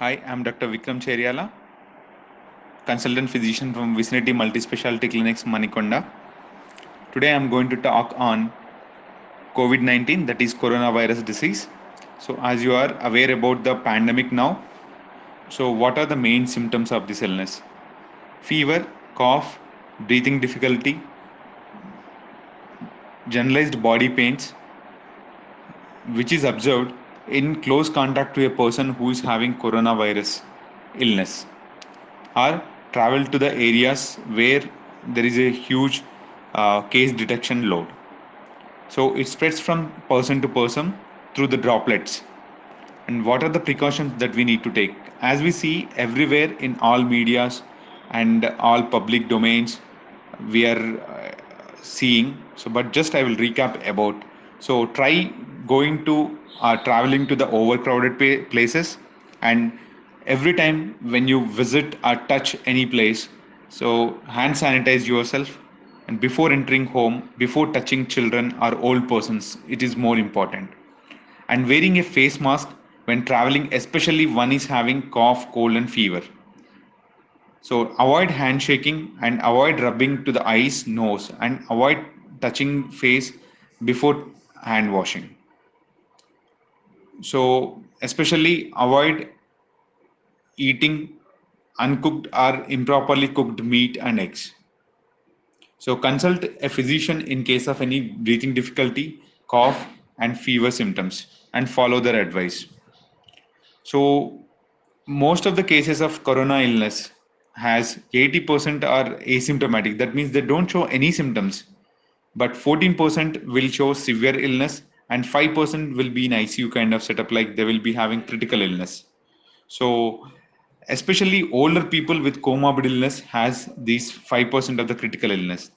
Hi, I'm Dr. Vikram Cheriala, consultant physician from Vicinity Multispecialty Clinics, Manikonda. Today I'm going to talk on COVID-19, that is coronavirus disease. So, as you are aware about the pandemic now, so what are the main symptoms of this illness? Fever, cough, breathing difficulty, generalized body pains, which is observed in close contact to a person who is having coronavirus illness, or travel to the areas where there is a huge case detection load. So it spreads from person to person through the droplets. And what are the precautions that we need to take? As we see everywhere in all medias and all public domains, we are seeing. So, but just I will recap about. So, try going to traveling to the overcrowded places, and every time when you visit or touch any place, so hand sanitize yourself, and before entering home, before touching children or old persons, it is more important. And wearing a face mask when traveling, especially one is having cough, cold, and fever. So avoid handshaking and avoid rubbing to the eyes, nose, and avoid touching face before hand washing. So especially avoid eating uncooked or improperly cooked meat and eggs. So consult a physician in case of any breathing difficulty, cough, and fever symptoms, and follow their advice. So most of the cases of corona illness has 80% are asymptomatic. That means they don't show any symptoms, but 14% will show severe illness, and 5% will be in ICU kind of setup, like they will be having critical illness. So especially older people with comorbid illness has these 5% of the critical illness.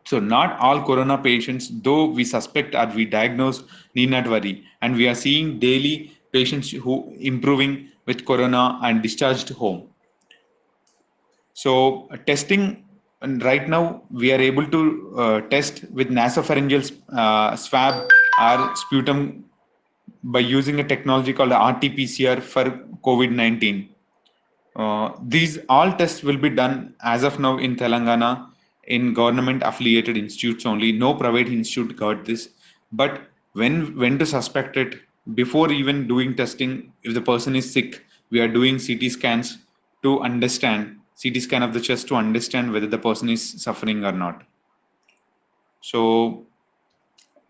So not all corona patients, though we suspect or we diagnose, need not worry. And we are seeing daily patients who improving with corona and discharged home. So testing, and right now we are able to test with nasopharyngeal swab or sputum by using a technology called RT-PCR for COVID-19. These all tests will be done as of now in Telangana in government affiliated institutes only. No private institute got this. But when to suspect it, before even doing testing, if the person is sick, we are doing CT scans to understand CT scan of the chest to understand whether the person is suffering or not. So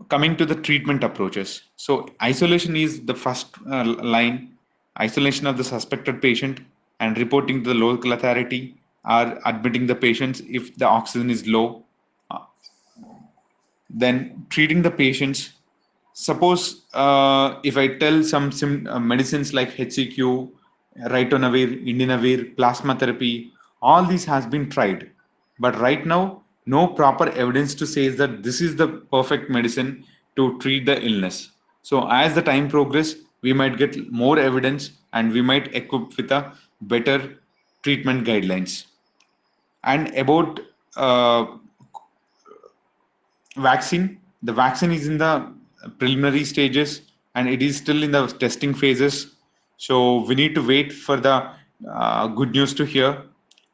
coming to the treatment approaches. So isolation is the first line, isolation of the suspected patient and reporting to the local authority or admitting the patients if the oxygen is low. Uh, Then treating the patients. Suppose if I tell some medicines like HCQ, ritonavir, indinavir, plasma therapy, all these has been tried. But right now, no proper evidence to say that this is the perfect medicine to treat the illness. So as the time progress, we might get more evidence and we might equip with a better treatment guidelines. And about uh, vaccine, the vaccine is in the preliminary stages and it is still in the testing phases. So we need to wait for the good news to hear.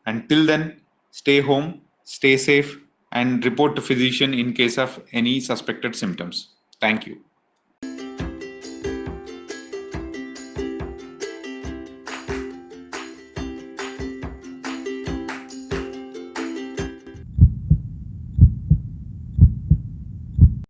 Until then, stay home, stay safe, and report to physician in case of any suspected symptoms. Thank you.